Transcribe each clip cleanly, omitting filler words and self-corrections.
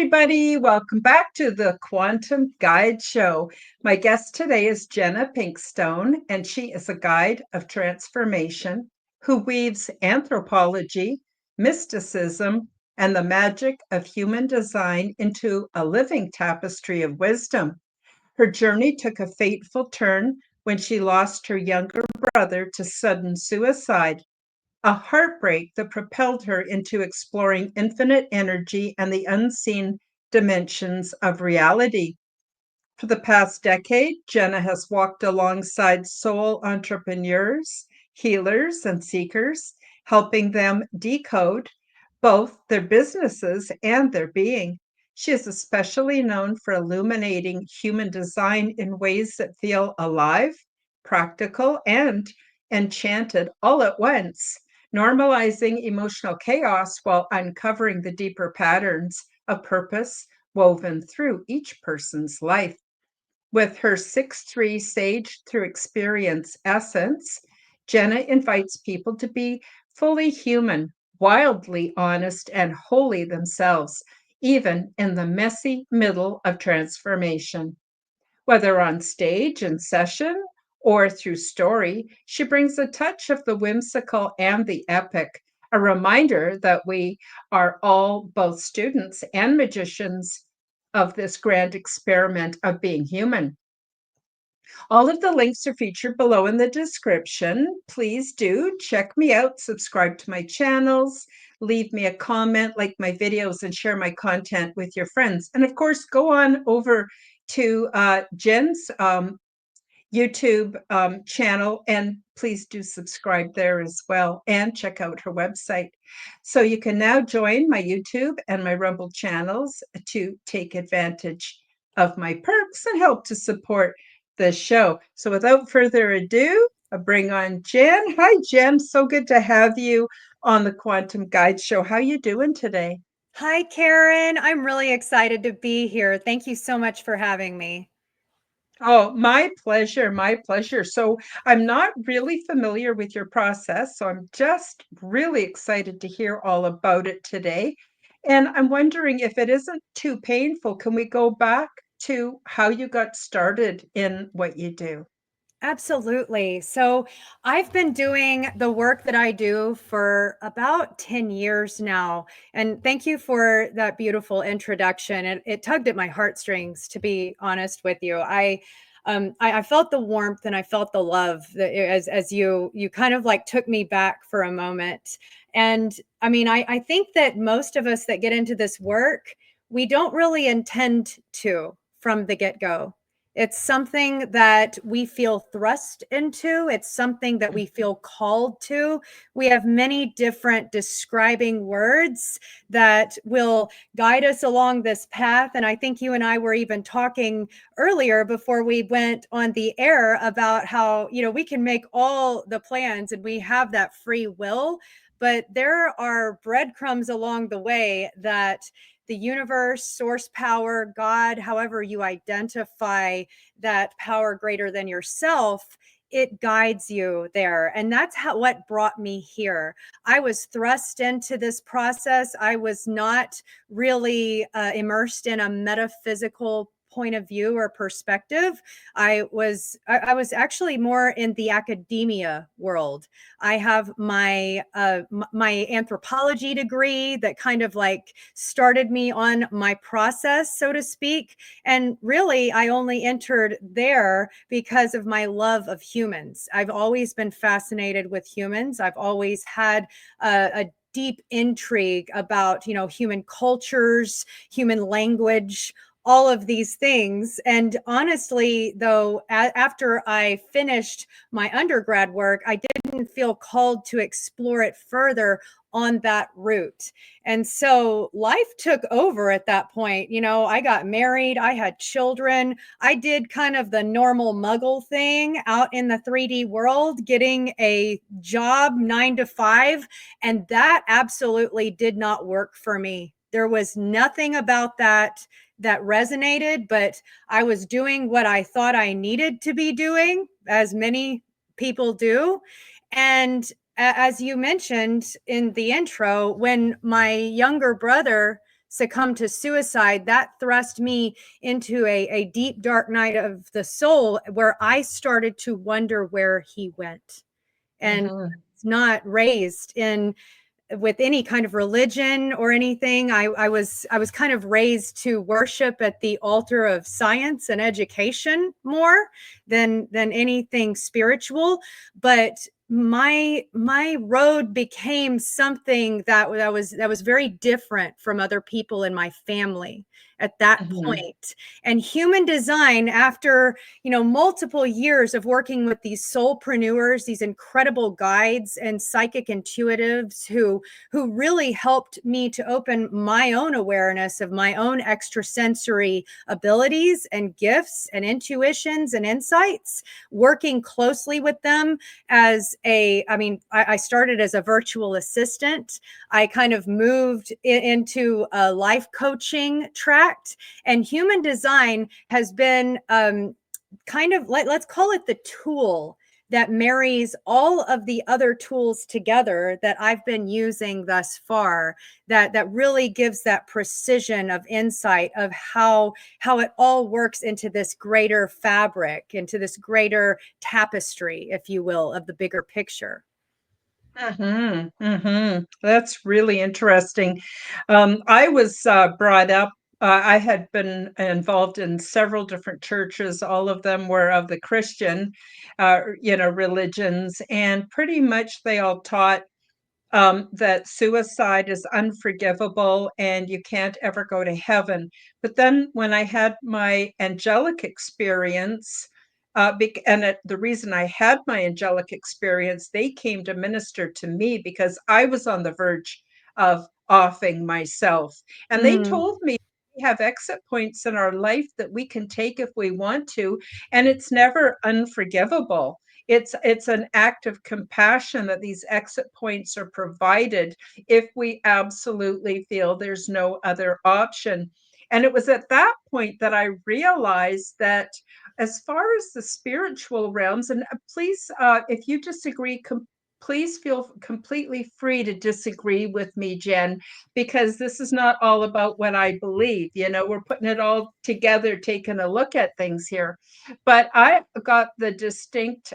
everybody. Welcome back to the Quantum Guide Show. My guest today is Jenna Pinkstone, and she is a guide of transformation who weaves anthropology, mysticism, and the magic of human design into a living tapestry of wisdom. Her journey took a fateful turn when she lost her younger brother to sudden suicide, a heartbreak that propelled her into exploring infinite energy and the unseen dimensions of reality. For the past decade, Jenna has walked alongside soul entrepreneurs, healers, and seekers, helping them decode both their businesses and their being. She is especially known for illuminating human design in ways that feel alive, practical, and enchanted all at once, normalizing emotional chaos while uncovering the deeper patterns of purpose woven through each person's life. With her 6-3 Sage Through Experience essence, Jenna invites people to be fully human, wildly honest, and wholly themselves, even in the messy middle of transformation. Whether on stage in session or through story, she brings a touch of the whimsical and the epic, a reminder that we are all both students and magicians of this grand experiment of being human. All of the links are featured below in the description. Please do check me out, subscribe to my channels, leave me a comment, like my videos, and share my content with your friends. And of course, go on over to Jen's YouTube channel, and please do subscribe there as well and check out her website. So you can now join my YouTube and my Rumble channels to take advantage of my perks and help to support the show. So without further ado, I bring on Jen. Hi, Jen. So good to have you on the Quantum Guide Show. How you doing today? Hi, Karen. I'm really excited to be here. Thank you so much for having me. Oh, my pleasure, my pleasure. So I'm not really familiar with your process, so I'm just really excited to hear all about it today. And I'm wondering if it isn't too painful, can we go back to how you got started in what you do? Absolutely. So, I've been doing the work that I do for about 10 years now. And thank you for that beautiful introduction. It tugged at my heartstrings, to be honest with you. I felt the warmth and I felt the love that as you kind of like took me back for a moment. And I think that most of us that get into this work, we don't really intend to from the get-go. It's something that we feel thrust into. It's something that we feel called to. We have many different describing words that will guide us along this path. And I think you and I were even talking earlier before we went on the air about how, we can make all the plans and we have that free will. But there are breadcrumbs along the way that the universe, source power, God, however you identify that power greater than yourself, it guides you there. And that's what brought me here. I was thrust into this process. I was not really immersed in a metaphysical point of view or perspective. I was actually more in the academia world. I have my anthropology degree that kind of like started me on my process, so to speak. And really, I only entered there because of my love of humans. I've always been fascinated with humans. I've always had a deep intrigue about, human cultures, human language, all of these things. And honestly, though, after I finished my undergrad work, I didn't feel called to explore it further on that route. And so life took over at that point. I got married, I had children. I did kind of the normal muggle thing out in the 3D world, getting a job 9 to 5. And that absolutely did not work for me. There was nothing about that resonated, but I was doing what I thought I needed to be doing, as many people do. And as you mentioned in the intro, when my younger brother succumbed to suicide, that thrust me into a deep, dark night of the soul where I started to wonder where he went. And Mhm. it's not raised in with any kind of religion or anything. I was kind of raised to worship at the altar of science and education more than anything spiritual. But my road became something that was very different from other people in my family at that Mhm. point. And human design, after multiple years of working with these soulpreneurs, these incredible guides and psychic intuitives who really helped me to open my own awareness of my own extrasensory abilities and gifts and intuitions and insights, working closely with them I started as a virtual assistant. I kind of moved into a life coaching tract, and human design has been kind of let's call it the tool that marries all of the other tools together that I've been using thus far, that really gives that precision of insight of how it all works into this greater fabric, into this greater tapestry, if you will, of the bigger picture. Mhm, mhm. That's really interesting. I was brought up, I had been involved in several different churches. All of them were of the Christian, religions, and pretty much they all taught that suicide is unforgivable and you can't ever go to heaven. But then when I had my angelic experience, the reason I had my angelic experience, they came to minister to me because I was on the verge of offing myself. And they Mm, told me we have exit points in our life that we can take if we want to, and it's never unforgivable. It's an act of compassion that these exit points are provided if we absolutely feel there's no other option. And it was at that point that I realized that as far as the spiritual realms, and please, if you disagree, please feel completely free to disagree with me, Jen, because this is not all about what I believe. We're putting it all together, taking a look at things here. But I got the distinct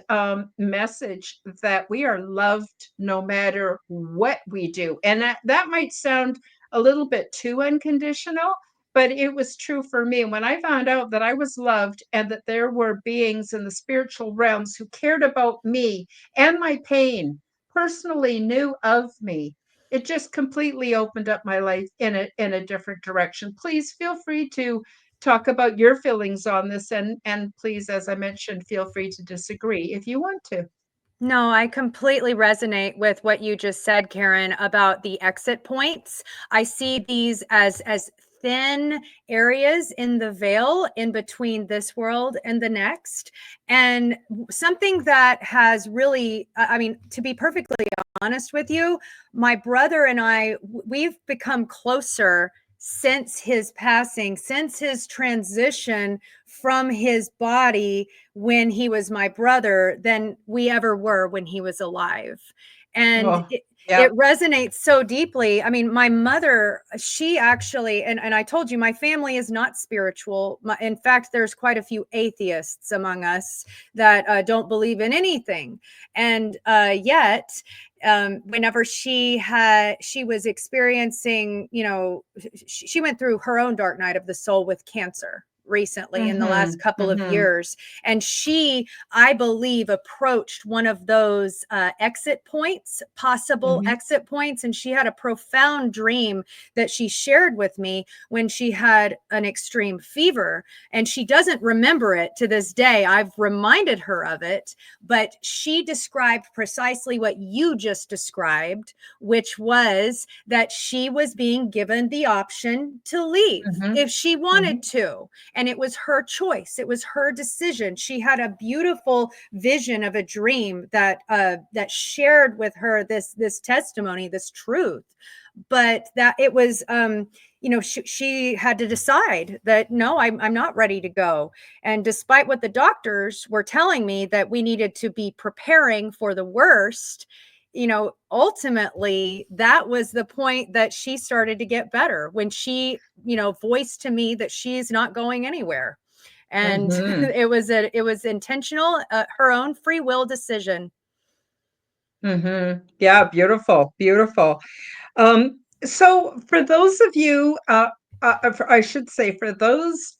message that we are loved no matter what we do. And that might sound a little bit too unconditional, but it was true for me. And when I found out that I was loved and that there were beings in the spiritual realms who cared about me and my pain, personally knew of me, it just completely opened up my life in a different direction. Please feel free to talk about your feelings on this, and please, as I mentioned, feel free to disagree if you want to. no, I completely resonate with what you just said, Karen, about the exit points. I see these as thin areas in the veil in between this world and the next. And something that has really, to be perfectly honest with you, my brother and I, we've become closer since his passing, since his transition from his body when he was my brother than we ever were when he was alive. And Oh, it yeah. resonates so deeply. I mean, my mother, she actually, and I told you, my family is not spiritual. In fact, there's quite a few atheists among us that don't believe in anything. And yet, whenever she was experiencing, she went through her own dark night of the soul with cancer recently in the last Mhm, couple of mhm, years. And she, I believe, approached one of those exit points, possible mhm, exit points. And she had a profound dream that she shared with me when she had an extreme fever. And she doesn't remember it to this day. I've reminded her of it, but she described precisely what you just described, which was that she was being given the option to leave mhm, if she wanted mhm, to. And it was her choice. It was her decision. She had a beautiful vision of a dream that shared with her this testimony, this truth. But that it was she had to decide that no, I'm not ready to go. And despite what the doctors were telling me that we needed to be preparing for the worst, ultimately that was the point that she started to get better, when she, voiced to me that she's not going anywhere. And Hmm. it was intentional, her own free will decision. Hmm. Yeah, beautiful, beautiful. So for those of you, I should say, for those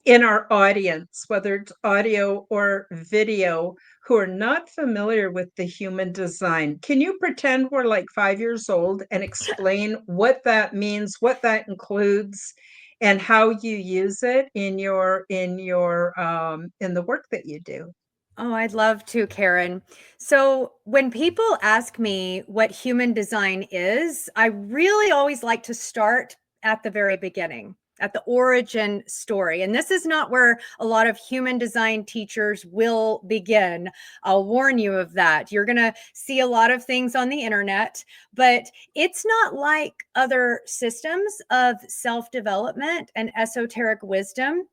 in our audience, whether it's audio or video, who are not familiar with the human design, can you pretend we're like 5 years old and explain what that means, what that includes, and how you use it in in the work that you do? Oh, I'd love to, Karen. So, when people ask me what human design is, I really always like to start at the very beginning, at the origin story. And this is not where a lot of human design teachers will begin. I'll warn you of that. You're going to see a lot of things on the internet, but it's not like other systems of self development and esoteric wisdom.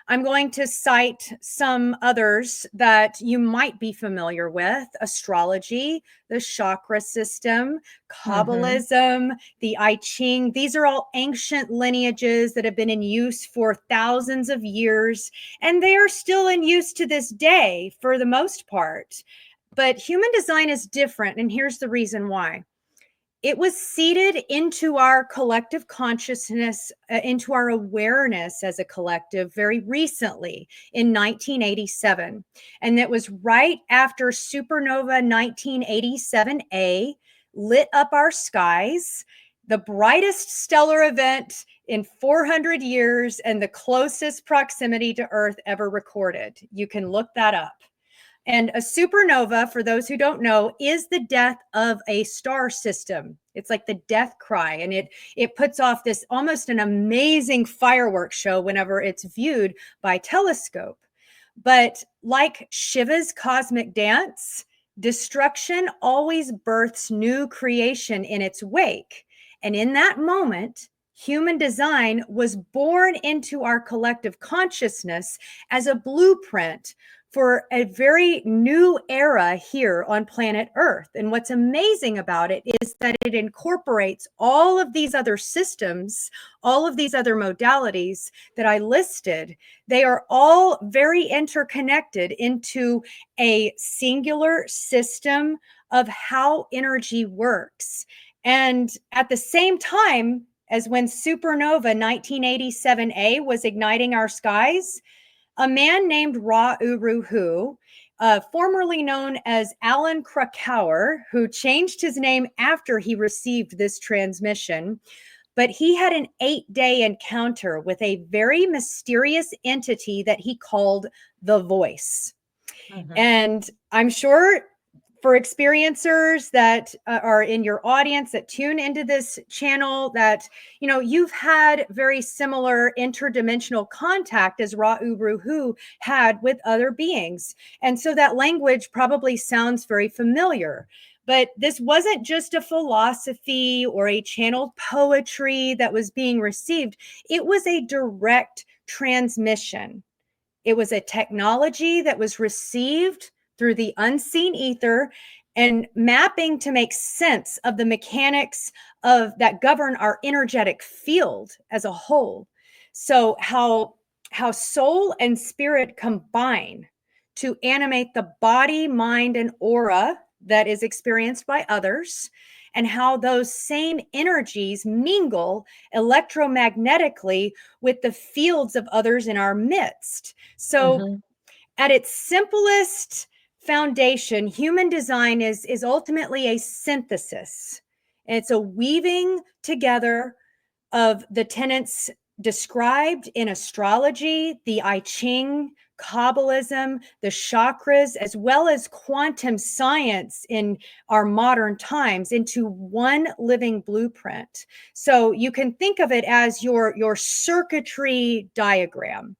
I'm going to cite some others that you might be familiar with: astrology, the chakra system, Mm-hmm. Kabbalism, the I Ching. These are all ancient lineages that have been in use for thousands of years, and they are still in use to this day for the most part. But human design is different, and here's the reason why. It was seeded into our collective consciousness, into our awareness as a collective very recently in 1987. And that was right after supernova 1987A lit up our skies, the brightest stellar event in 400 years and the closest proximity to Earth ever recorded. You can look that up. And a supernova, for those who don't know, is the death of a star system. It's like the death cry, and it puts off this almost an amazing fireworks show whenever it's viewed by telescope. But like Shiva's cosmic dance, destruction always births new creation in its wake. And in that moment, human design was born into our collective consciousness as a blueprint for a very new era here on planet Earth. And what's amazing about it is that it incorporates all of these other systems, all of these other modalities that I listed. They are all very interconnected into a singular system of how energy works. And at the same time, as when supernova 1987A was igniting our skies, a man named Ra Uru Hu, formerly known as Alan Krakauer, who changed his name after he received this transmission, but he had an 8-day encounter with a very mysterious entity that he called the Voice. Mm-hmm. And I'm sure for experiencers that are in your audience that tune into this channel, that you've had very similar interdimensional contact as Ra Uru Hu had with other beings, and so that language probably sounds very familiar. But this wasn't just a philosophy or a channeled poetry that was being received. It was a direct transmission. It was a technology that was received through the unseen ether and mapping to make sense of the mechanics of that govern our energetic field as a whole. So how soul and spirit combine to animate the body, mind, and aura that is experienced by others, and how those same energies mingle electromagnetically with the fields of others in our midst. So, Mm-hmm. at its simplest foundation, human design is ultimately a synthesis. It's a weaving together of the tenets described in astrology, the I Ching, Kabbalism, the chakras, as well as quantum science in our modern times into one living blueprint. So you can think of it as your circuitry diagram,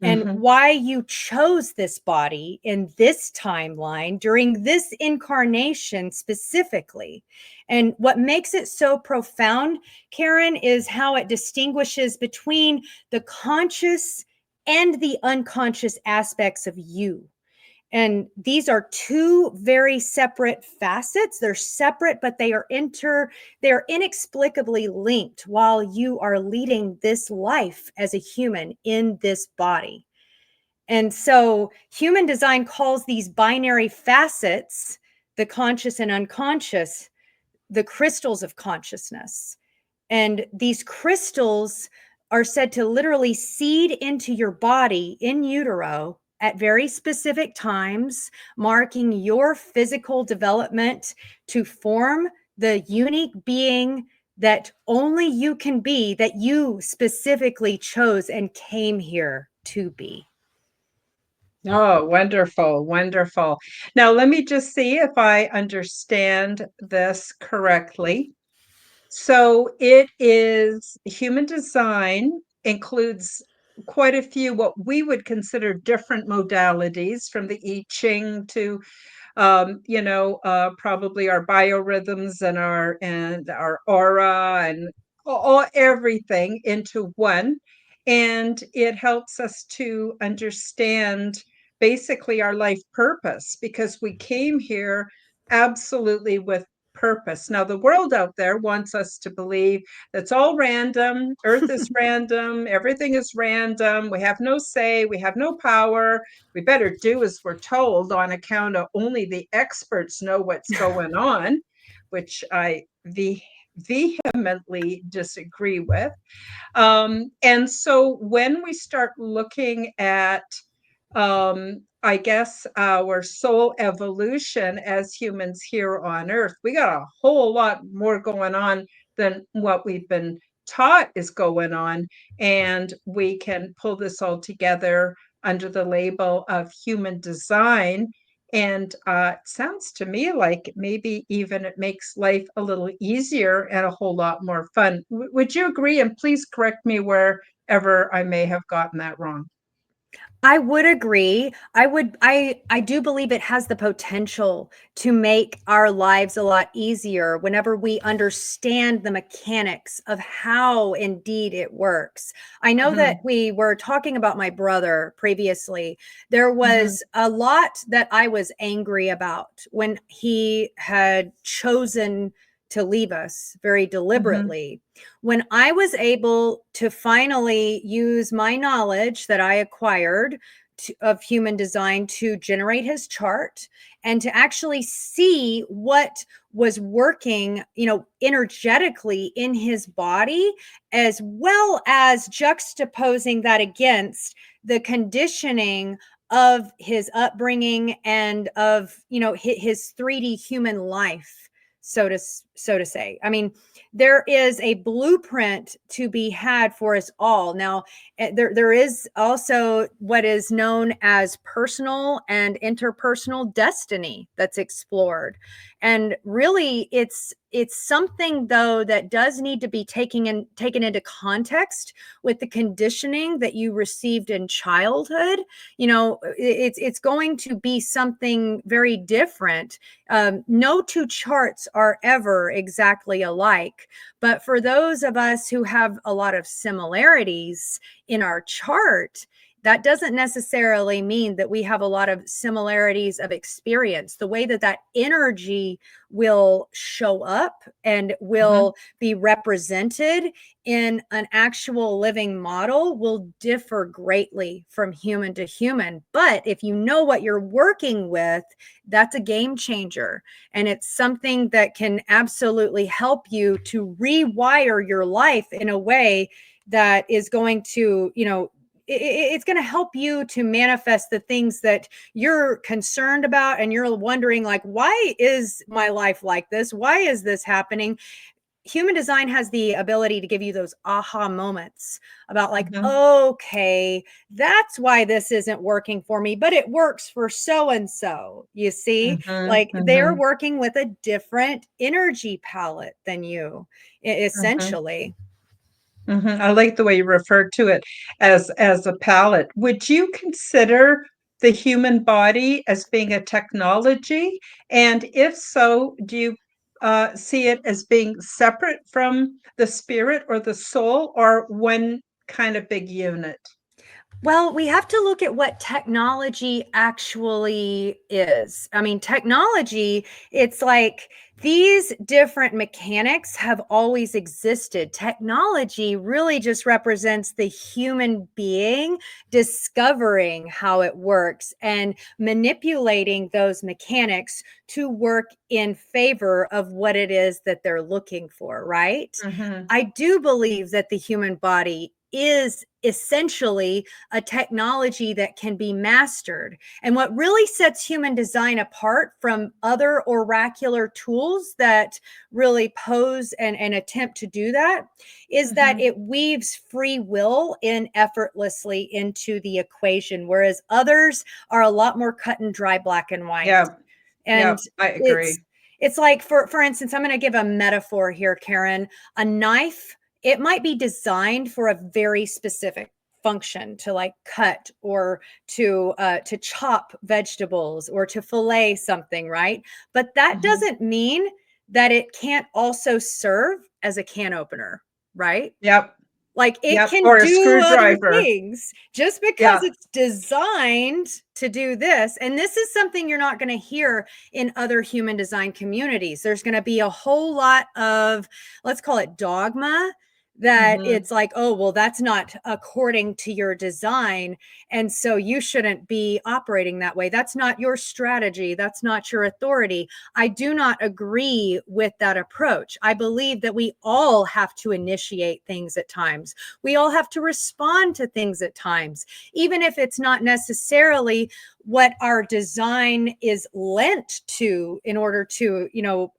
and Mm-hmm. why you chose this body in this timeline during this incarnation specifically. And what makes it so profound, Karen, is how it distinguishes between the conscious and the unconscious aspects of you. And these are two very separate facets. They're separate, but they're inexplicably linked while you are leading this life as a human in this body. And so human design calls these binary facets, the conscious and unconscious, the crystals of consciousness. And these crystals are said to literally seed into your body in utero at very specific times, marking your physical development to form the unique being that only you can be, that you specifically chose and came here to be. Oh, wonderful, wonderful. Now, let me just see if I understand this correctly. So it is human design includes quite a few what we would consider different modalities, from the I Ching to probably our biorhythms and our aura and all everything into one. And it helps us to understand basically our life purpose, because we came here absolutely with purpose. Now, the world out there wants us to believe that's all random. Earth is random. Everything is random. We have no say. We have no power. We better do as we're told, on account of only the experts know what's going on, which I vehemently disagree with. And so when we start looking at, I guess, our soul evolution as humans here on Earth, we got a whole lot more going on than what we've been taught is going on. And we can pull this all together under the label of human design. And it sounds to me like maybe even it makes life a little easier and a whole lot more fun. Would you agree? And please correct me wherever I may have gotten that wrong. I would agree. I do believe it has the potential to make our lives a lot easier whenever we understand the mechanics of how indeed it works. I know that Hmm. we were talking about my brother previously. There Hmm. was a lot that I was angry about when he had chosen to leave us very Hmm. deliberately. When I was able to finally use my knowledge that I acquired of human design to generate his chart and to actually see what was working, energetically in his body, as well as juxtaposing that against the conditioning of his upbringing and of, his 3D human life, so to say. I mean, there is a blueprint to be had for us all. Now, there is also what is known as personal and interpersonal destiny that's explored. And really, it's something, though, that does need to be taken into context with the conditioning that you received in childhood. It's going to be something very different. No two charts are ever exactly alike. But for those of us who have a lot of similarities in our chart, that doesn't necessarily mean that we have a lot of similarities of experience. The way that energy will show up and Hmm. will be represented in an actual living model will differ greatly from human to human. But if you know what you're working with, that's a game changer. And it's something that can absolutely help you to rewire your life in a way that is going to, it's going to help you to manifest the things that you're concerned about, and you're wondering, like, why is my life like this? Why is this happening? Human design has the ability to give you those aha moments about, like, Hmm. okay, that's why this isn't working for me, but it works for so and so. You see, Hmm. like, they're Hmm. working with a different energy palette than you, Hmm. essentially. I like the way you referred to it as a palette. Would you consider the human body as being a technology? And if so, do you see it as being separate from the spirit or the soul, or one kind of big unit? Well, we have to look at what technology actually is. I mean, technology, it's like these different mechanics have always existed. Technology really just represents the human being discovering how it works and manipulating those mechanics to work in favor of what it is that they're looking for, right? Hmm. I do believe that the human body is essentially a technology that can be mastered. And what really sets human design apart from other oracular tools that really pose and attempt to do that is that Hmm. it weaves free will in effortlessly into the equation, whereas others are a lot more cut and dry, black and white. Yeah. And Yeah. I it's agree. it's like, for instance, I'm going to give a metaphor here, Karen. A knife, it might be designed for a very specific function, to like cut or to chop vegetables or to fillet something, right? But that Hmm. doesn't mean that it can't also serve as a can opener, right? Yep. Like, it Yep. can Or a do other screwdriver. things just because Yeah. it's designed to do this. And this is something you're not going to hear in other human design communities. There's going to be a whole lot of, let's call it dogma, that Hmm. it's like, oh, well, that's not according to your design. And so you shouldn't be operating that way. That's not your strategy. That's not your authority. I do not agree with that approach. I believe that we all have to initiate things at times. We all have to respond to things at times, even if it's not necessarily what our design is lent to in order to,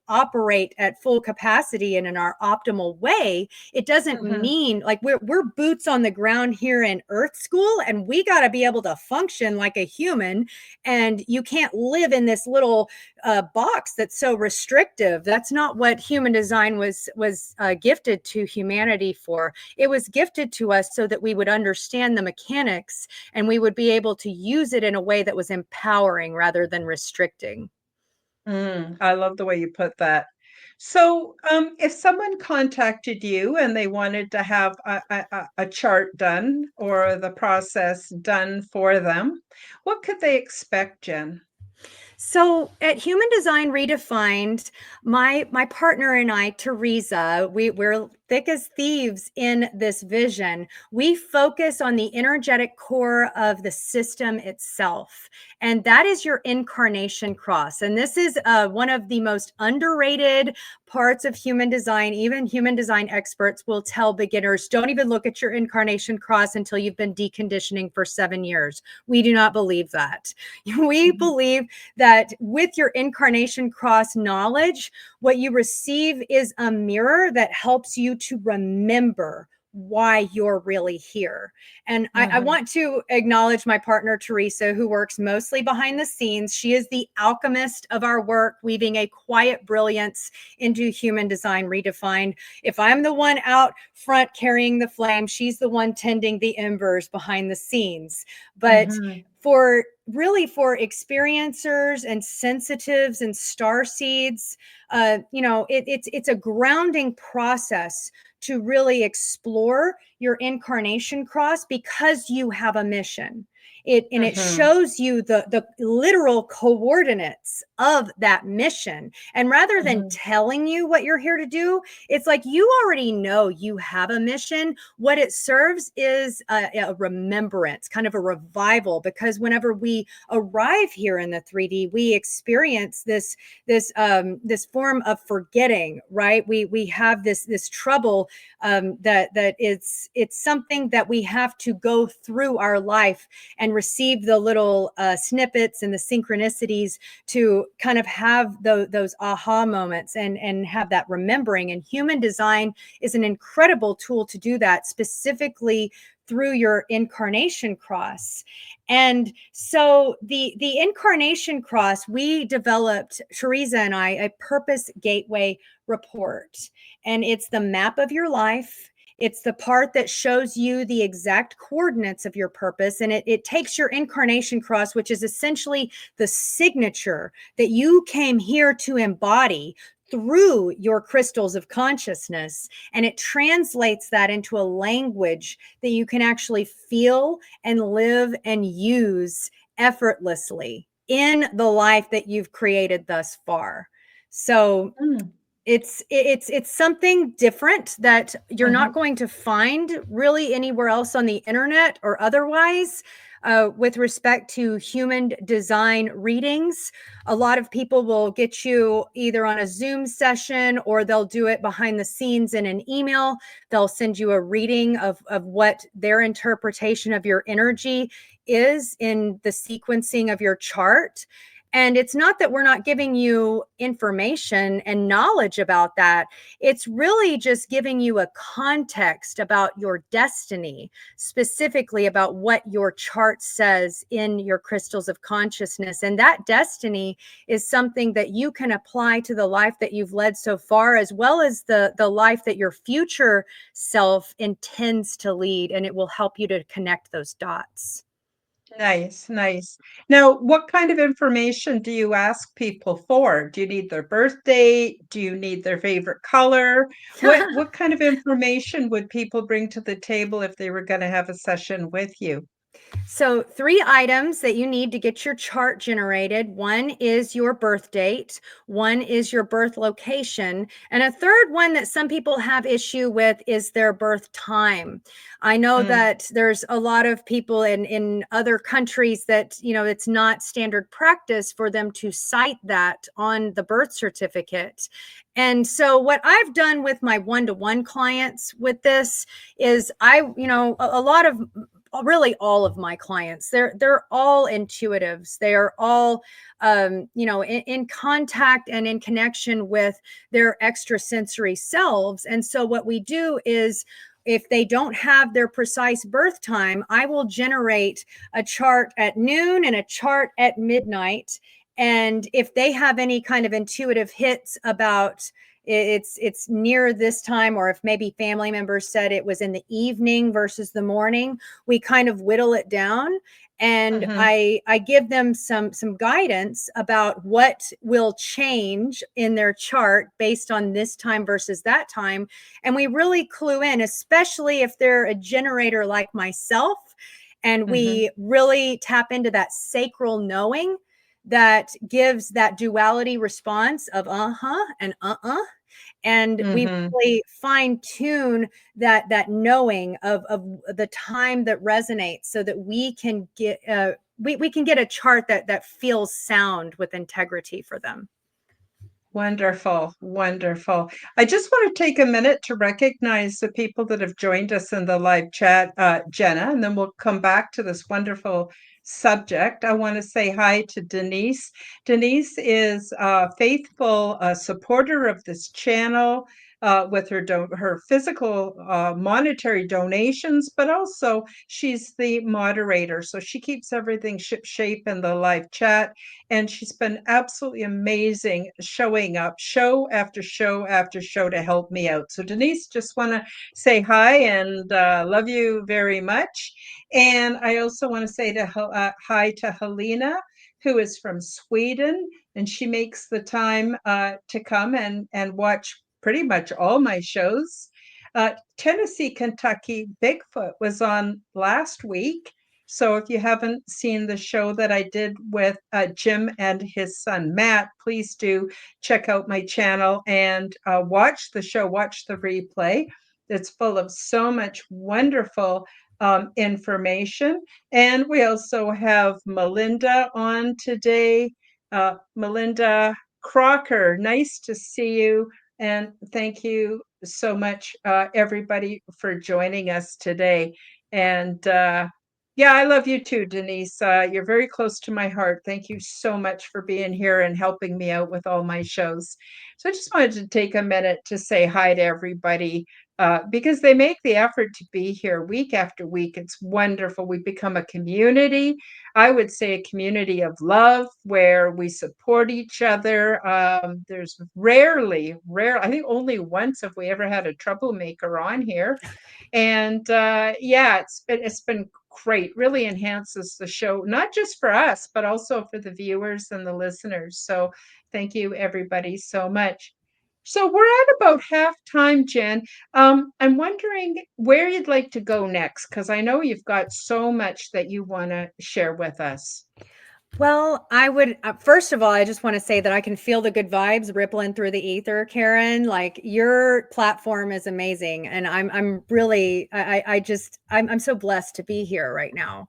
operate at full capacity and in our optimal way. It doesn't Hmm. mean like we're boots on the ground here in earth school, and we got to be able to function like a human. And you can't live in this little box that's so restrictive. That's not what human design was gifted to humanity for. It was gifted to us so that we would understand the mechanics and we would be able to use it in a way that was empowering rather than restricting. I love the way you put that. So, if someone contacted you and they wanted to have a chart done or the process done for them, what could they expect, Jen? So at Human Design Redefined, my partner and I, Teresa, we're thick as thieves in this vision. We focus on the energetic core of the system itself, and that is your incarnation cross. And this is one of the most underrated parts of human design. Even human design experts will tell beginners, don't even look at your incarnation cross until you've been deconditioning for 7 years. We do not believe that. We Mhm. believe that with your incarnation cross knowledge, what you receive is a mirror that helps you to remember why you're really here. And I Mhm. want to acknowledge my partner, Teresa, who works mostly behind the scenes. She is the alchemist of our work, weaving a quiet brilliance into Human Design Redefined. If I'm the one out front carrying the flame, she's the one tending the embers behind the scenes. But Mhm. for experiencers and sensitives and star seeds, it's a grounding process to really explore your incarnation cross because you have a mission. It Mhm. shows you the literal coordinates of that mission. And rather than Mhm. telling you what you're here to do, it's like you already know you have a mission. What it serves is a remembrance, kind of a revival, because whenever we arrive here in the 3D, we experience this form of forgetting, right? We have this trouble, that it's something that we have to go through our life and receive the little snippets and the synchronicities to kind of have those aha moments and have that remembering. And human design is an incredible tool to do that, specifically through your incarnation cross. And so the incarnation cross, we developed, Teresa and I, a purpose gateway report. And it's the map of your life. It's the part that shows you the exact coordinates of your purpose. And it takes your incarnation cross, which is essentially the signature that you came here to embody, through your crystals of consciousness, and it translates that into a language that you can actually feel and live and use effortlessly in the life that you've created thus far. So Mm, it's something different that you're not mhm. going to find really anywhere else on the internet or otherwise. With respect to human design readings, a lot of people will get you either on a Zoom session or they'll do it behind the scenes in an email. They'll send you a reading of what their interpretation of your energy is in the sequencing of your chart. And it's not that we're not giving you information and knowledge about that. It's really just giving you a context about your destiny, specifically about what your chart says in your crystals of consciousness. And that destiny is something that you can apply to the life that you've led so far, as well as the life that your future self intends to lead. And it will help you to connect those dots. Nice, nice. Now, what kind of information do you ask people for? Do you need their birth date? Do you need their favorite color? What kind of information would people bring to the table if they were going to have a session with you? So, three items that you need to get your chart generated. One is your birth date, one is your birth location, and a third one that some people have issue with is their birth time. I know Mm, that there's a lot of people in other countries that, it's not standard practice for them to cite that on the birth certificate. And so what I've done with my one-to-one clients with this is a lot of really all of my clients, they're all intuitives. They are all in contact and in connection with their extrasensory selves. And so what we do is, if they don't have their precise birth time, I will generate a chart at noon and a chart at midnight. And if they have any kind of intuitive hits about it's near this time, or if maybe family members said it was in the evening versus the morning, we kind of whittle it down, and mhm, I give them some guidance about what will change in their chart based on this time versus that time. And we really clue in, especially if they're a generator like myself, and mhm, we really tap into that sacral knowing that gives that duality response of uh-huh and uh-uh. And we mhm. really fine tune that knowing of the time that resonates, so that we can get we can get a chart that feels sound with integrity for them. Wonderful, wonderful. I just want to take a minute to recognize the people that have joined us in the live chat, Jenna, and then we'll come back to this wonderful subject. I want to say hi to Denise. Denise is a faithful supporter of this channel with her physical monetary donations, but also she's the moderator, so she keeps everything ship shape in the live chat. And she's been absolutely amazing showing up show after show after show to help me out. So, Denise, just want to say hi and love you very much. And I also want to say hi to Helena, who is from Sweden, and she makes the time to come and watch pretty much all my shows. Tennessee, Kentucky, Bigfoot was on last week. So if you haven't seen the show that I did with Jim and his son Matt, please do check out my channel and watch the show, watch the replay. It's full of so much wonderful information. And we also have Melinda on today. Melinda Crocker, nice to see you. And thank you so much, everybody, for joining us today. And yeah, I love you too, Denise. You're very close to my heart. Thank you so much for being here and helping me out with all my shows. So I just wanted to take a minute to say hi to everybody because they make the effort to be here week after week. It's wonderful. We've become a community. I would say a community of love where we support each other. There's rare, I think only once have we ever had a troublemaker on here. And yeah, it's been great. Really enhances the show, not just for us, but also for the viewers and the listeners. So thank you, everybody, so much. So we're at about halftime, Jen. I'm wondering where you'd like to go next, because I know you've got so much that you want to share with us. Well, I would first of all, I just want to say that I can feel the good vibes rippling through the ether, Karen. Like your platform is amazing, and I'm really I just I'm so blessed to be here right now.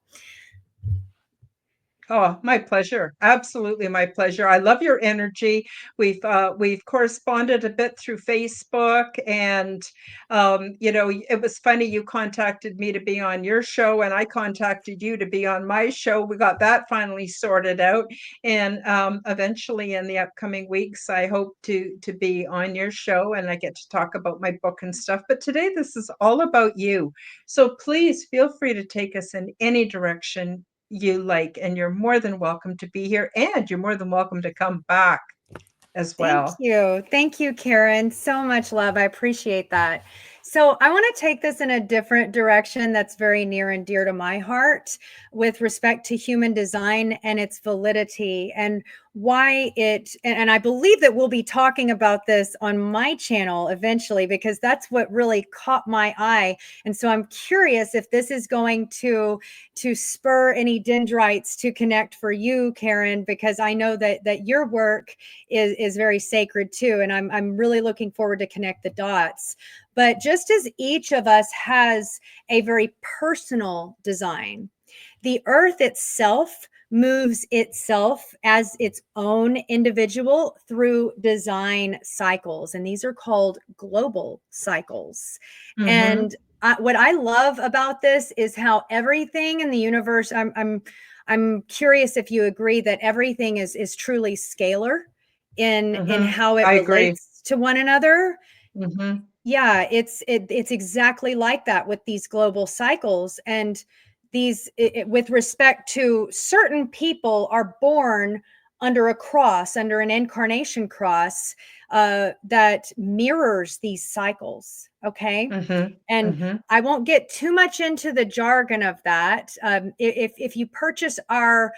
Oh, my pleasure. Absolutely my pleasure. I love your energy. We've corresponded a bit through Facebook, and it was funny, you contacted me to be on your show and I contacted you to be on my show. We got that finally sorted out, and eventually in the upcoming weeks I hope to be on your show and I get to talk about my book and stuff. But today this is all about you. So please feel free to take us in any direction you like, and you're more than welcome to be here, and you're more than welcome to come back as Thank well. you. Thank you, Karen. So much love. I appreciate that. So, I want to take this in a different direction that's very near and dear to my heart with respect to human design and its validity and why and I believe that we'll be talking about this on my channel eventually because that's what really caught my eye. And so I'm curious if this is going to spur any dendrites to connect for you, Karen, because I know that your work is very sacred too, and I'm really looking forward to connect the dots. But just as each of us has a very personal design, the earth itself moves itself as its own individual through design cycles, and these are called global cycles. Mm-hmm. And what I love about this is how everything in the universe. I'm curious if you agree that everything is truly scalar in Mm-hmm. how it I agree. relates to one another. Mm-hmm. Yeah, it's exactly like that with these global cycles. And with respect to certain people are born under a cross, under an incarnation cross, that mirrors these cycles. Okay. Mm-hmm. And Mm-hmm. I won't get too much into the jargon of that. If you purchase our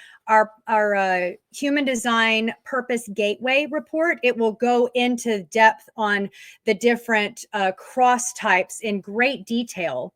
human design purpose gateway report, it will go into depth on the different cross types in great detail.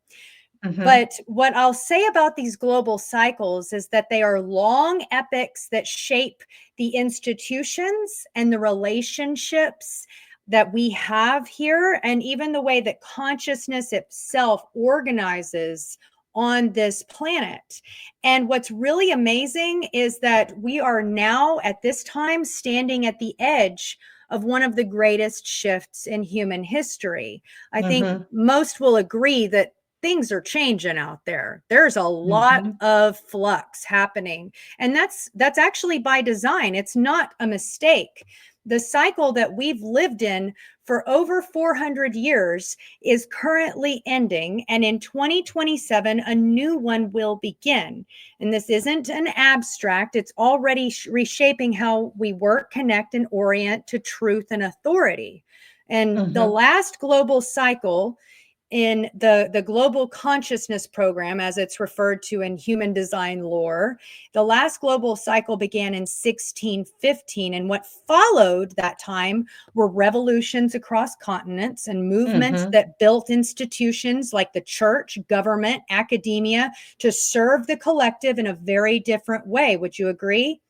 Mm-hmm. But what I'll say about these global cycles is that they are long epics that shape the institutions and the relationships that we have here, and even the way that consciousness itself organizes on this planet. And what's really amazing is that we are now at this time standing at the edge of one of the greatest shifts in human history. I think Mm-hmm. most will agree that things are changing out there. There's a lot Mm-hmm. of flux happening. And that's actually by design. It's not a mistake. The cycle that we've lived in for over 400 years is currently ending, and in 2027 a new one will begin. And this isn't an abstract, it's already reshaping how we work, connect, and orient to truth and authority. And the Mm-hmm. last global cycle in the global consciousness program, as it's referred to in human design lore, the last global cycle began in 1615. And what followed that time were revolutions across continents and movements Mm-hmm. that built institutions like the church, government, academia to serve the collective in a very different way. Would you agree?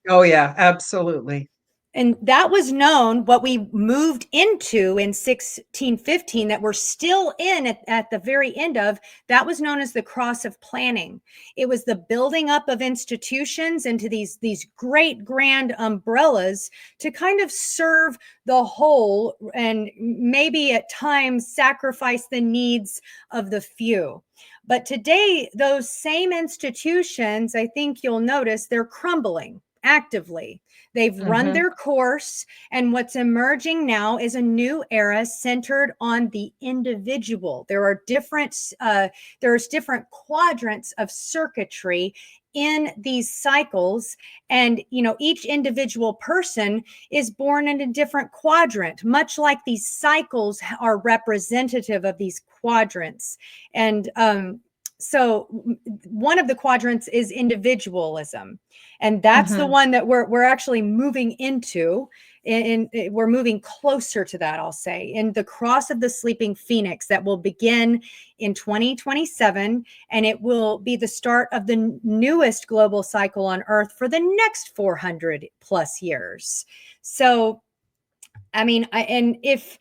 Oh yeah, absolutely. And that was known, what we moved into in 1615 that we're still in at the very end of, that was known as the cross of planning. It was the building up of institutions into these great grand umbrellas to kind of serve the whole and maybe at times sacrifice the needs of the few. But today, those same institutions, I think you'll notice, they're crumbling actively. They've run Mm-hmm. their course, and what's emerging now is a new era centered on the individual. There's different quadrants of circuitry in these cycles, and each individual person is born in a different quadrant, much like these cycles are representative of these quadrants. And So one of the quadrants is individualism, and that's the Mm-hmm. one that we're actually moving into. We're moving closer to that, I'll say, in the cross of the sleeping phoenix that will begin in 2027, and it will be the start of the newest global cycle on Earth for the next 400 plus years. So I mean, and if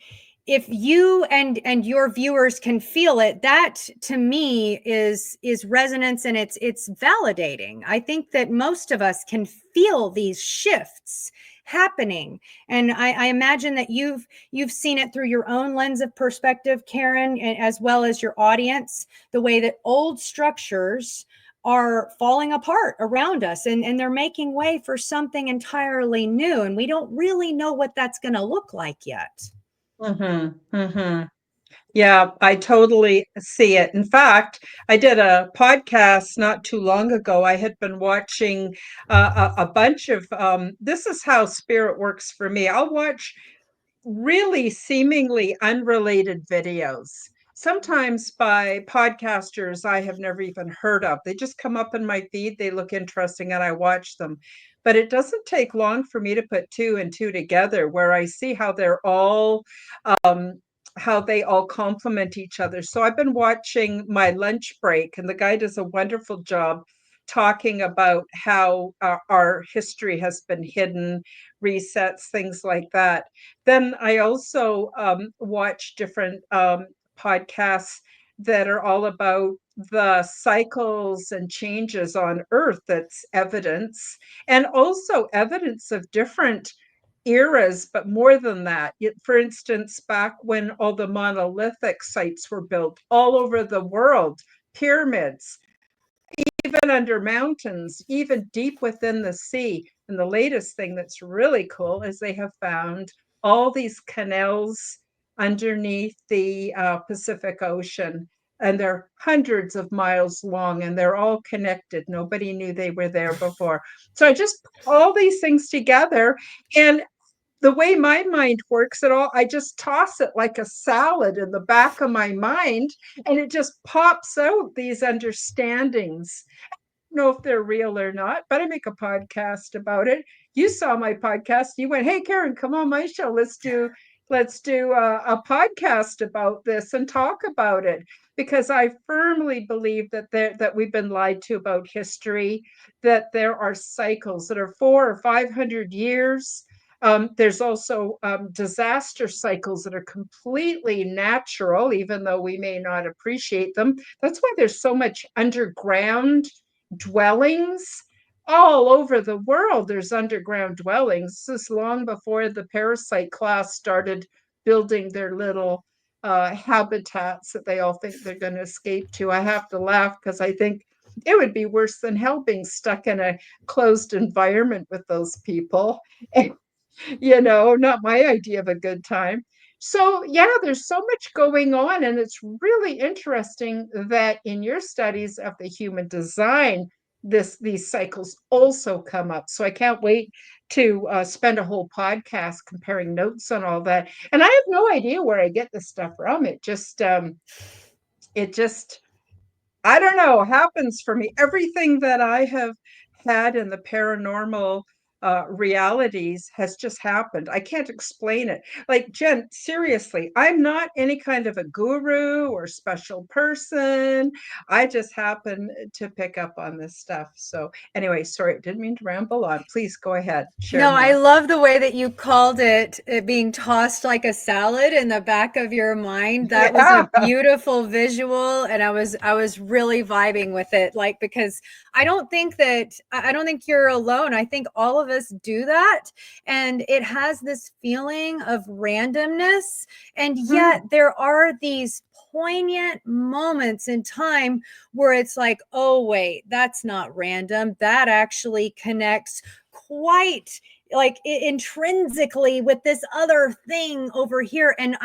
you and your viewers can feel it, that to me is resonance, and it's validating. I think that most of us can feel these shifts happening, and I imagine that you've seen it through your own lens of perspective, Karen, and as well as your audience, the way that old structures are falling apart around us, and they're making way for something entirely new, and we don't really know what that's going to look like yet. Mm-hmm. Mm-hmm. Yeah, I totally see it. In fact, I did a podcast not too long ago. I had been watching a bunch of, this is how spirit works for me. I'll watch really seemingly unrelated videos, sometimes by podcasters I have never even heard of. They just come up in my feed, they look interesting, and I watch them. But it doesn't take long for me to put two and two together, where I see how they're all um, how they all complement each other. So I've been watching My Lunch Break, and the guy does a wonderful job talking about how our history has been hidden, resets, things like that. Then I also watch different podcasts that are all about the cycles and changes on Earth, that's evidence, and also evidence of different eras, but more than that. For instance, back when all the monolithic sites were built all over the world, pyramids, even under mountains, even deep within the sea. And the latest thing that's really cool is they have found all these canals underneath the Pacific Ocean. And they're hundreds of miles long, and they're all connected. Nobody knew they were there before. So I just put all these things together, and the way my mind works at all, I just toss it like a salad in the back of my mind, and it just pops out these understandings. Know if they're real or not, but I make a podcast about it. You saw my podcast. You went, "Hey, Karen, come on my show. Let's do a podcast about this and talk about it," because I firmly believe that we've been lied to about history, that there are cycles that are 400 or 500 years. There's also disaster cycles that are completely natural, even though we may not appreciate them. That's why there's so much underground dwellings all over the world. There's underground dwellings. This is long before the parasite class started building their little habitats that they all think they're going to escape to. I have to laugh because I think it would be worse than hell being stuck in a closed environment with those people. Not my idea of a good time. So, yeah, there's so much going on, and it's really interesting that in your studies of the human design, these cycles also come up. So I can't wait to spend a whole podcast comparing notes on all that. And I have no idea where I get this stuff from. It just I don't know, happens for me. Everything that I have had in the paranormal realities has just happened. I can't explain it. Like, Jen, seriously, I'm not any kind of a guru or special person. I just happen to pick up on this stuff. So, anyway, sorry, I didn't mean to ramble on. Please go ahead, share No, I more. love the way that you called it being tossed like a salad in the back of your mind. That was a Yeah. beautiful visual, and I was really vibing with it, like, because I don't think you're alone. I think all of us do that, and it has this feeling of randomness, and Mhm. yet there are these poignant moments in time where it's like, "Oh wait, that's not random. That actually connects quite like intrinsically with this other thing over here. And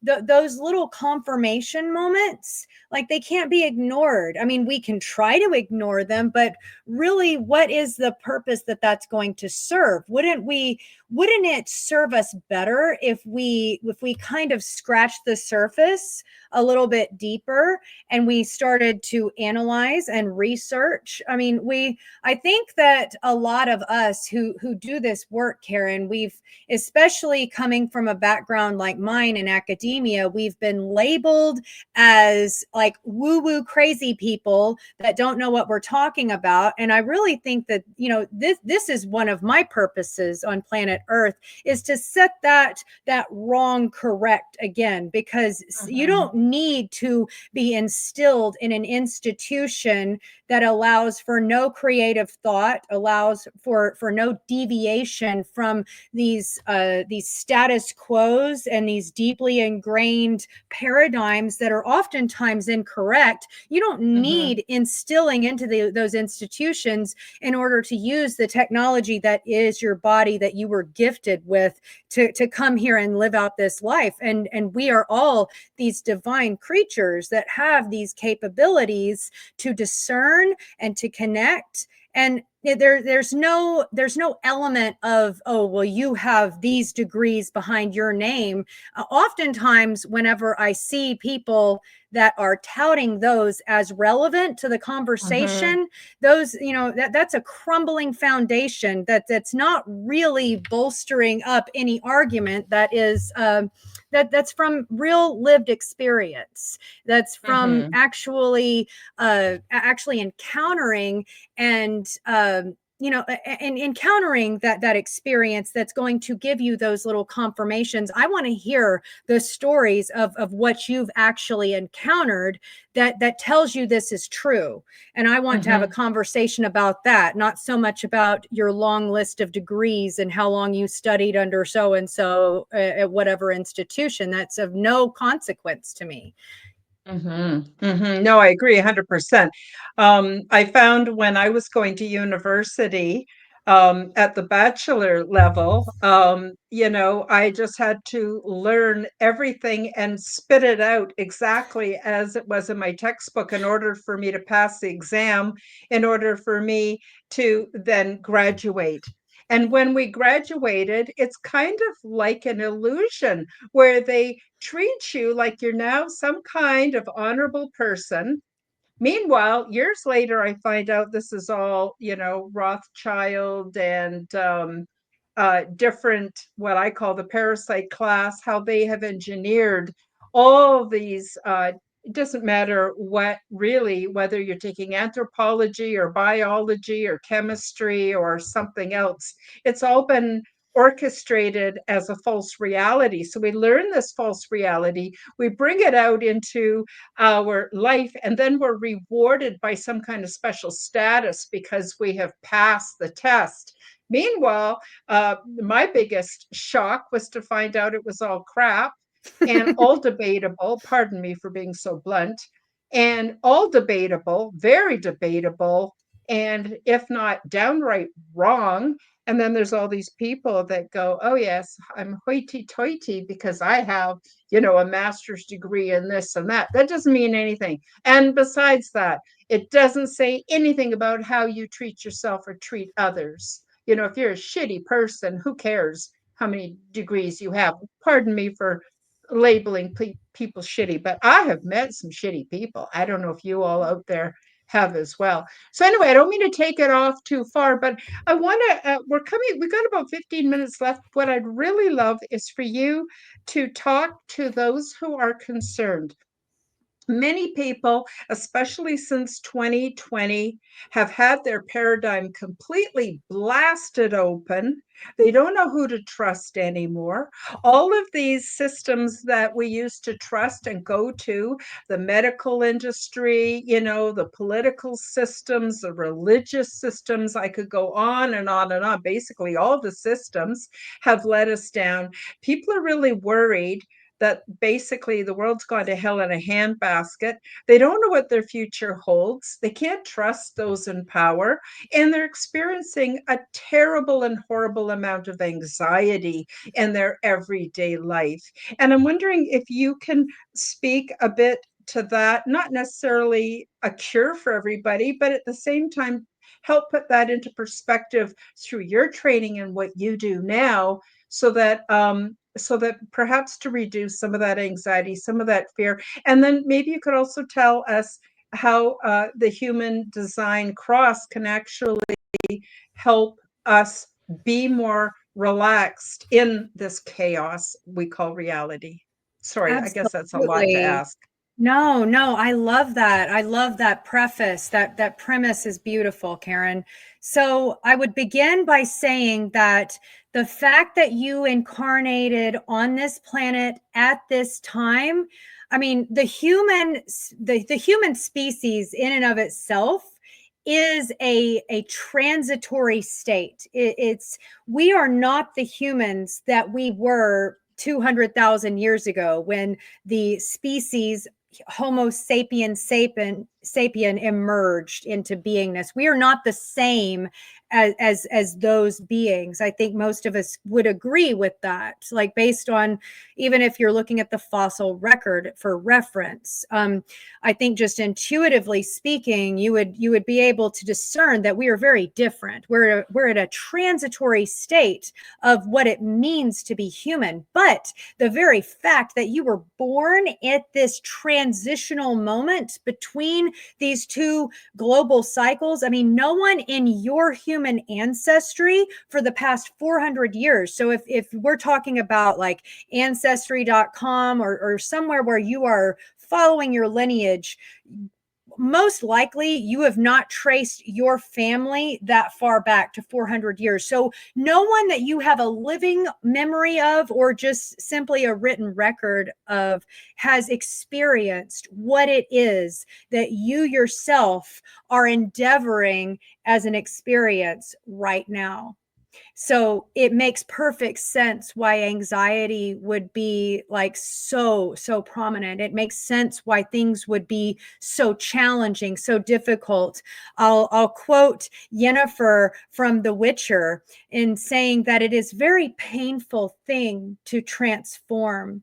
those little confirmation moments, like they can't be ignored. I mean, we can try to ignore them, but really, what is the purpose that that's going to serve? Wouldn't it serve us better if we kind of scratch the surface a little bit deeper and we started to analyze and research? I mean, I think that a lot of us who do this work, Karen, we've, especially coming from a background like mine in academia, we've been labeled as like woo woo crazy people that don't know what we're talking about. And I really think that, this is one of my purposes on planet Earth, is to set that wrong correct again, because you Mhm. don't need to be instilled in an institution that allows for no creative thought, allows for no deviation from these status quos and these deeply ingrained paradigms that are oftentimes incorrect. You don't Mhm. need instilling into those institutions in order to use the technology that is your body, that you were gifted with, to come here and live out this life. And we are all these divine creatures that have these capabilities to discern and to connect. And there's no element of, oh well, you have these degrees behind your name. Oftentimes whenever I see people that are touting those as relevant to the Mhm. conversation, those, that's a crumbling foundation that's not really bolstering up any argument that is that's from real lived experience, that's from Mhm. actually encountering and and encountering that experience, that's going to give you those little confirmations. I want to hear the stories of what you've actually encountered that tells you this is true. And I want to have a Mhm. conversation about that, not so much about your long list of degrees and how long you studied under so and so at whatever institution. That's of no consequence to me. No, I agree 100%. I found when I was going to university, at the bachelor level, I just had to learn everything and spit it out exactly as it was in my textbook in order for me to pass the exam, in order for me to then graduate. And when we graduated, it's kind of like an illusion where they treat you like you're now some kind of honorable person. Meanwhile, years later, I find out this is all, Rothschild and different, what I call the parasite class, how they have engineered all these. It doesn't matter what really, whether you're taking anthropology or biology or chemistry or something else, it's all been orchestrated as a false reality. So we learn this false reality, we bring it out into our life, and then we're rewarded by some kind of special status because we have passed the test. Meanwhile, my biggest shock was to find out it was all crap and all debatable. Pardon me for being so blunt, and all debatable, very debatable, and if not downright wrong. And then there's all these people that go, oh, yes, I'm hoity toity because I have, a master's degree in this and that. That doesn't mean anything. And besides that, it doesn't say anything about how you treat yourself or treat others. If you're a shitty person, who cares how many degrees you have? Pardon me for labeling people shitty, but I have met some shitty people. I don't know if you all out there have as well. So anyway, I don't mean to take it off too far, but I want to, we got about 15 minutes left. What I'd really love is for you to talk to those who are concerned. Many people, especially since 2020, have had their paradigm completely blasted open. They don't know who to trust anymore. All of these systems that we used to trust and go to, the medical industry, the political systems, the religious systems, I could go on and on and on. Basically, all the systems have let us down. People are really worried that basically the world's gone to hell in a handbasket. They don't know what their future holds. They can't trust those in power. And they're experiencing a terrible and horrible amount of anxiety in their everyday life. And I'm wondering if you can speak a bit to that, not necessarily a cure for everybody, but at the same time, help put that into perspective through your training and what you do now, so that perhaps to reduce some of that anxiety, some of that fear. And then maybe you could also tell us how the human design cross can actually help us be more relaxed in this chaos we call reality. Sorry, I guess that's a lot to Absolutely. ask. No, no, I love that. I love that preface. That premise is beautiful, Karen. So I would begin by saying that the fact that you incarnated on this planet at this time, I mean, the human species in and of itself is a transitory state. It's we are not the humans that we were 200,000 years ago when the species Homo sapien emerged into beingness. We are not the same as those beings. I think most of us would agree with that. Like based on even if you're looking at the fossil record for reference, I think just intuitively speaking, you would be able to discern that we are very different. We're at a transitory state of what it means to be human, but the very fact that you were born at this transitional moment between these two global cycles. I mean, no one in your human ancestry for the past 400 years. So if we're talking about like ancestry.com or somewhere where you are following your lineage, most likely you have not traced your family that far back to 400 years. So no one that you have a living memory of or just simply a written record of has experienced what it is that you yourself are endeavoring as an experience right now. So it makes perfect sense why anxiety would be like so prominent. It makes sense why things would be so challenging, so difficult. I'll quote Yennefer from The Witcher in saying that it is very painful thing to transform.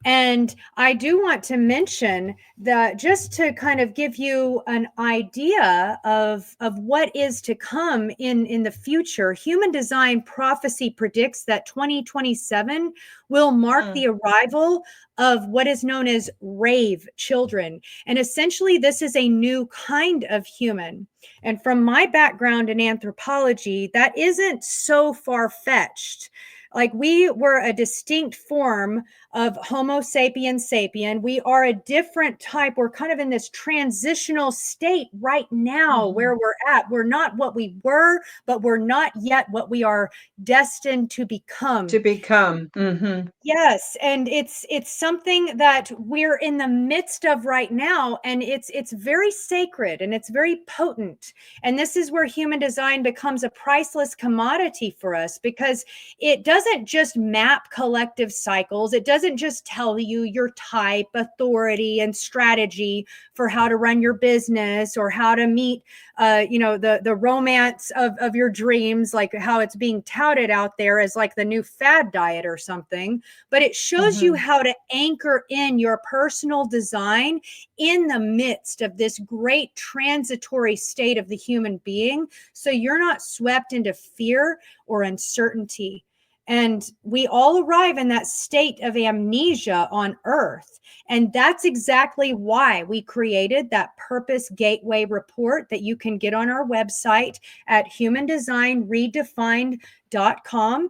And I do want to mention that just to kind of give you an idea of what is to come in the future, human design prophecy predicts that 2027 will mark the arrival of what is known as rave children. And essentially, this is a new kind of human. And from my background in anthropology, that isn't so far fetched. Like we were a distinct form of Homo sapiens sapien. We are a different type. We're kind of in this transitional state right now where we're at. We're not what we were, but we're not yet what we are destined to become. To become. Mm-hmm. Yes, and it's something that we're in the midst of right now, and it's very sacred and it's very potent. And this is where human design becomes a priceless commodity for us because it doesn't just map collective cycles. It doesn't just tell you your type, authority, and strategy for how to run your business or how to meet the romance of your dreams, like how it's being touted out there as like the new fad diet or something. But it shows you how to anchor in your personal design in the midst of this great transitory state of the human being. So you're not swept into fear or uncertainty. And we all arrive in that state of amnesia on Earth. And that's exactly why we created that Purpose Gateway report that you can get on our website at humandesignredefined.com.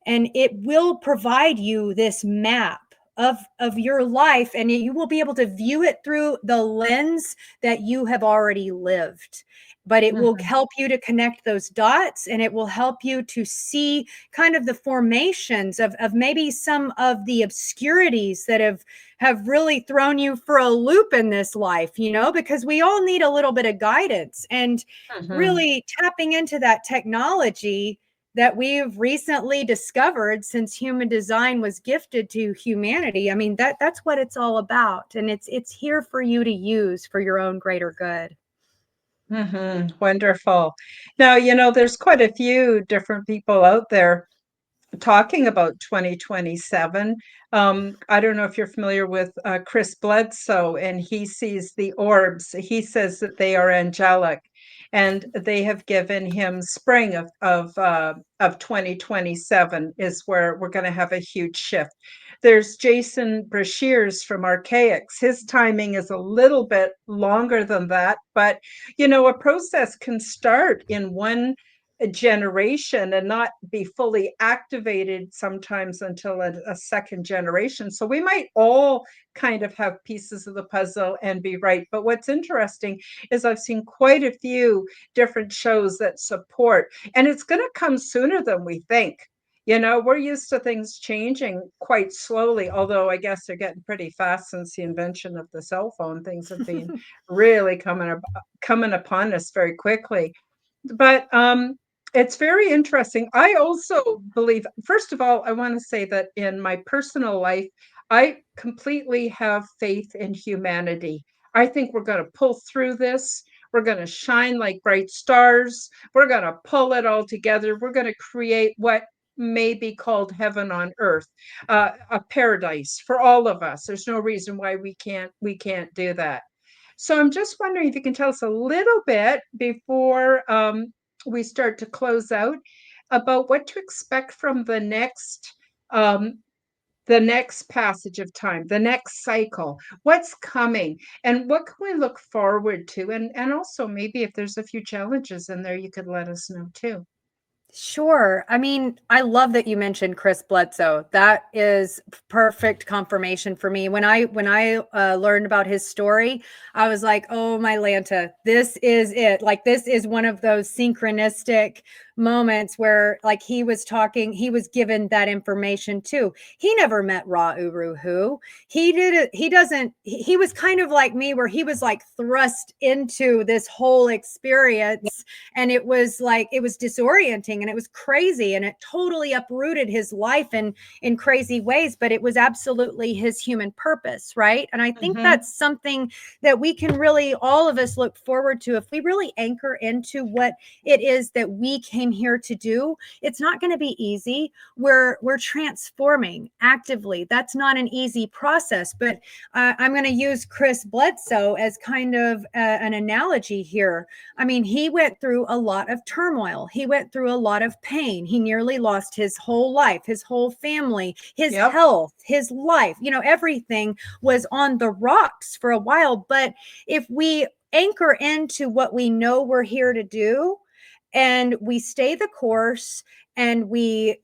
And it will provide you this map of your life, and you will be able to view it through the lens that you have already lived. But it will help you to connect those dots, and it will help you to see kind of the formations of maybe some of the obscurities that have really thrown you for a loop in this life, because we all need a little bit of guidance. And really tapping into that technology that we've recently discovered since human design was gifted to humanity. I mean, that's what it's all about. And it's here for you to use for your own greater good. Wonderful. Now, there's quite a few different people out there talking about 2027. I don't know if you're familiar with Chris Bledsoe, and he sees the orbs. He says that they are angelic, and they have given him spring of 2027 is where we're going to have a huge shift. There's Jason Brashears from Archaics. His timing is a little bit longer than that, but a process can start in one generation and not be fully activated sometimes until a second generation. So we might all kind of have pieces of the puzzle and be right. But what's interesting is I've seen quite a few different shows that support, and it's going to come sooner than we think. We're used to things changing quite slowly, although I guess they're getting pretty fast since the invention of the cell phone. Things have been really coming upon us very quickly. But it's very interesting. I also believe, first of all, I want to say that in my personal life, I completely have faith in humanity. I think we're going to pull through this. We're going to shine like bright stars. We're going to pull it all together. We're going to create what may be called heaven on earth, a paradise for all of us. There's no reason why we can't do that. So I'm just wondering if you can tell us a little bit before we start to close out about what to expect from um, the next passage of time, the next cycle, what's coming, and what can we look forward to, and also maybe if there's a few challenges in there, you could let us know too. Sure. I mean, I love that you mentioned Chris Bledsoe. That is perfect confirmation for me. When I learned about his story, I was like, "Oh my Lanta, this is it." Like this is one of those synchronistic moments where like he was talking, he was given that information too. He never met Ra Uru Hu. He did it, he doesn't he was kind of like me where he was like thrust into this whole experience, and it was like it was disorienting and it was crazy and it totally uprooted his life in crazy ways, but it was absolutely his human purpose, right? And I think Mm-hmm. that's something that we can really all of us look forward to if we really anchor into what it is that we came here to do. It's not going to be easy. We're transforming actively. That's not an easy process, but I'm going to use Chris Bledsoe as kind of an analogy here. I mean, he went through a lot of turmoil. He went through a lot of pain. He nearly lost his whole life, his whole family, his Yep. health, his life. Everything was on the rocks for a while. But if we anchor into what we know we're here to do, and we stay the course, and we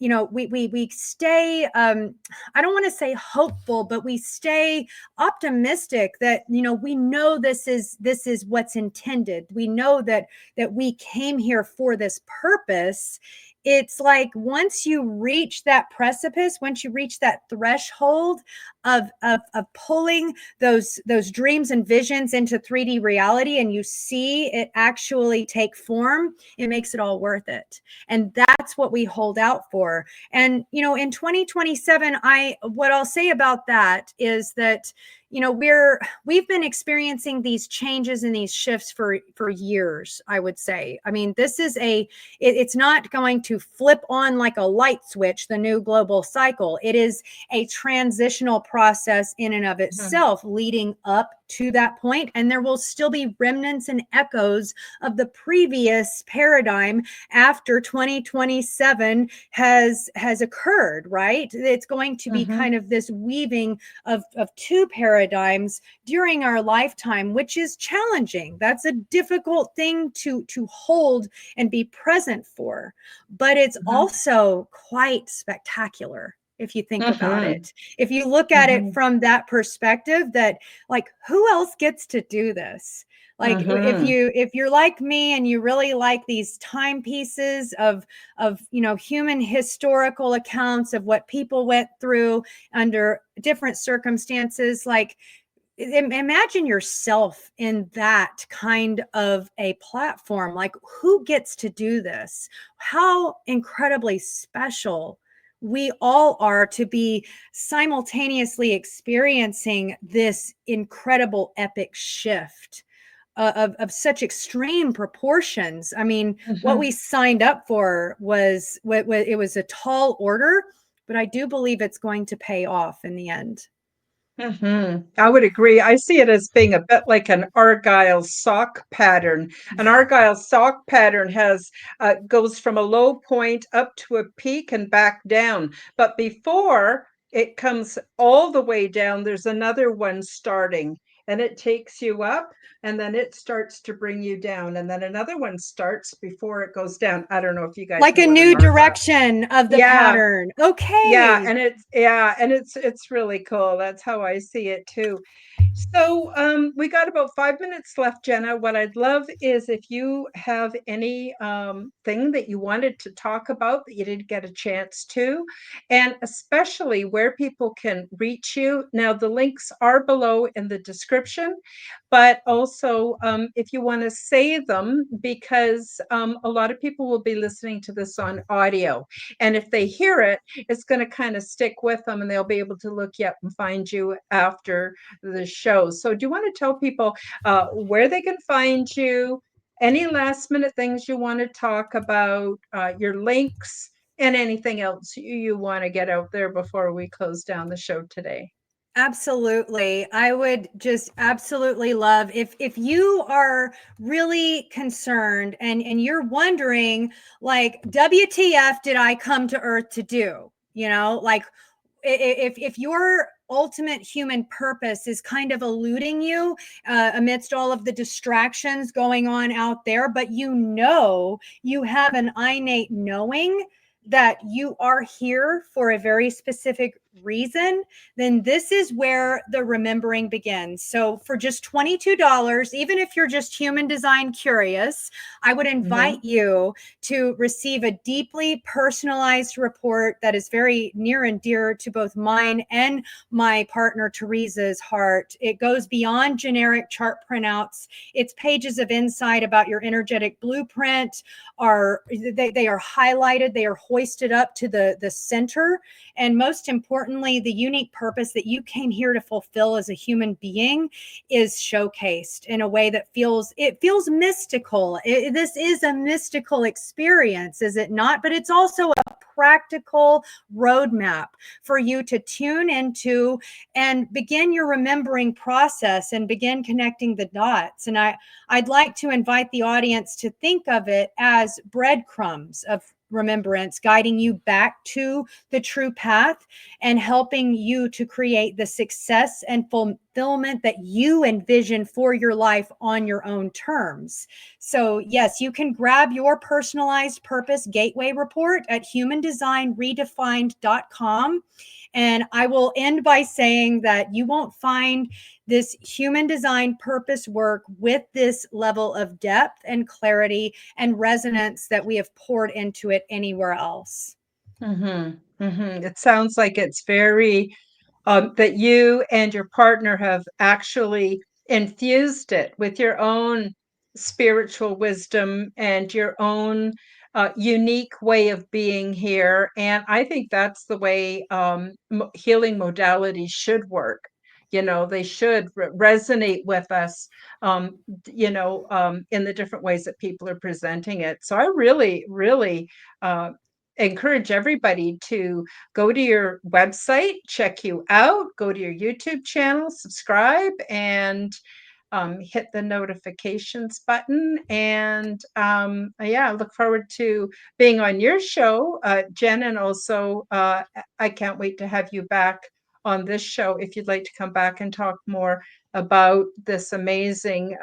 stay, I don't want to say hopeful, but we stay optimistic that we know this is what's intended. We know that we came here for this purpose. It's like once you reach that precipice, once you reach that threshold of pulling those dreams and visions into 3D reality, and you see it actually take form, it makes it all worth it. And that's what we hold out for. And in 2027, what I'll say about that is that we've been experiencing these changes and these shifts for years, I would say. I mean, this is it's not going to flip on like a light switch, the new global cycle. It is a transitional process in and of itself, leading up to that point, and there will still be remnants and echoes of the previous paradigm after 2027 has occurred, right? It's going to be Mm-hmm. kind of this weaving of two paradigms during our lifetime, which is challenging. That's a difficult thing to hold and be present for, but it's Mm-hmm. also quite spectacular if you think about Mm-hmm. it. If you look at it Mm-hmm. from that perspective, that like who else gets to do this? Like Mm-hmm. if you're like me and you really like these timepieces of human historical accounts of what people went through under different circumstances, like imagine yourself in that kind of a platform. Like, who gets to do this? How incredibly special we all are to be simultaneously experiencing this incredible epic shift of such extreme proportions. I mean, what we Mhm. signed up for was what it was a tall order, but I do believe it's going to pay off in the end. I would agree. I see it as being a bit like an Argyle sock pattern. An Argyle sock pattern has goes from a low point up to a peak and back down. But before it comes all the way down, there's another one starting, and it takes you up, and then it starts to bring you down, and then another one starts before it goes down. I don't know if you guys Like know a what an new Argyle. direction of the Yeah, pattern. yeah, Okay. and it's really cool. That's how I see it too. So we got about 5 minutes left, Jenna. What I'd love is if you have any thing that you wanted to talk about that you didn't get a chance to, and especially where people can reach you. Now, the links are below in the description, but also if you want to say them, because a lot of people will be listening to this on audio. And if they hear it, it's going to kind of stick with them and they'll be able to look you up and find you after the show. So, do you want to tell people where they can find you? Any last minute things you want to talk about, your links, and anything else you want to get out there before we close down the show today? Absolutely. I would just absolutely love if you are really concerned and you're wondering, like, WTF did I come to earth to do? You know, like, if your ultimate human purpose is kind of eluding you amidst all of the distractions going on out there, but you have an innate knowing that you are here for a very specific reason, then this is where the remembering begins. So for just $22, even if you're just human design curious, I would invite Mm-hmm. you to receive a deeply personalized report that is very near and dear to both mine and my partner Teresa's heart. It goes beyond generic chart printouts. It's pages of insight about your energetic blueprint. They are highlighted, they are hoisted up to the center, and most importantly, the unique purpose that you came here to fulfill as a human being is showcased in a way that feels mystical. This is a mystical experience, is it not? But it's also a practical roadmap for you to tune into and begin your remembering process and begin connecting the dots. And I'd like to invite the audience to think of it as breadcrumbs of remembrance, guiding you back to the true path and helping you to create the success and fulfillment that you envision for your life on your own terms. So, yes, you can grab your personalized purpose gateway report at humandesignredefined.com. And I will end by saying that you won't find this human design purpose work with this level of depth and clarity and resonance that we have poured into it anywhere else. It sounds like it's very that you and your partner have actually infused it with your own spiritual wisdom and your own unique way of being here. And I think that's the way healing modalities should work. You know, they should resonate with us, in the different ways that people are presenting it. So I really, really encourage everybody to go to your website, check you out, go to your YouTube channel, subscribe, and hit the notifications button. And yeah, I look forward to being on your show, Jen. And also, I can't wait to have you back on this show if you'd like to come back and talk more about this amazing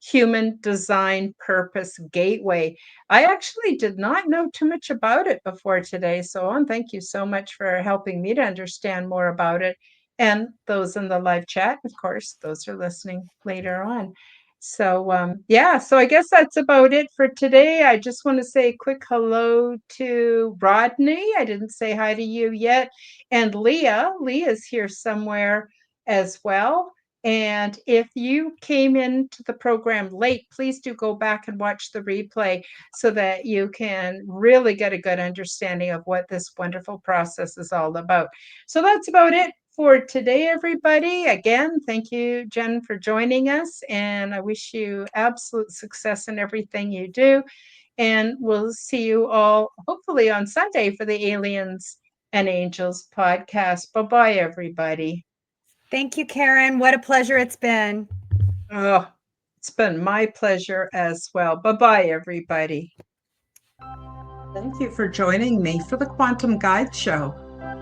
human design purpose gateway. I actually did not know too much about it before today. So, thank you so much for helping me to understand more about it. And those in the live chat, of course, those are listening later on. So, yeah, so I guess that's about it for today. I just want to say a quick hello to Rodney. I didn't say hi to you yet. And Leah. Leah's here somewhere as well. And if you came into the program late, please do go back and watch the replay so that you can really get a good understanding of what this wonderful process is all about. So that's about it for today, everybody. Again, thank you, Jen, for joining us. And I wish you absolute success in everything you do. And we'll see you all hopefully on Sunday for the Aliens and Angels podcast. Bye-bye, everybody. Thank you, Karen. What a pleasure it's been. Oh, it's been my pleasure as well. Bye-bye, everybody. Thank you for joining me for the Quantum Guide Show.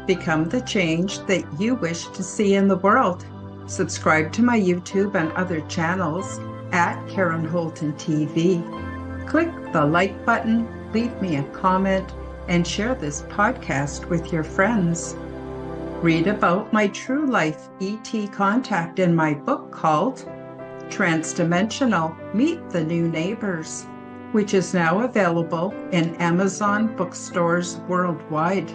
Become the change that you wish to see in the world. Subscribe to my YouTube and other channels at Karen Holton TV. Click the like button, leave me a comment, and share this podcast with your friends. Read about my true life ET contact in my book called Transdimensional: Meet the New Neighbors, which is now available in Amazon bookstores worldwide.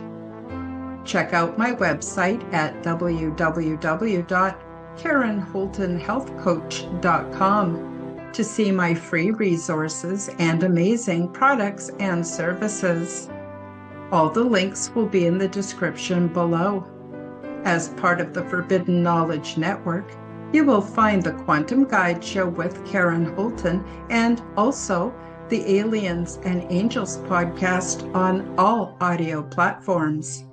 Check out my website at www.karenholtonhealthcoach.com to see my free resources and amazing products and services. All the links will be in the description below. As part of the Forbidden Knowledge Network, you will find the Quantum Guide Show with Karen Holton and also the Aliens and Angels podcast on all audio platforms.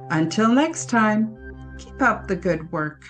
Until next time, keep up the good work.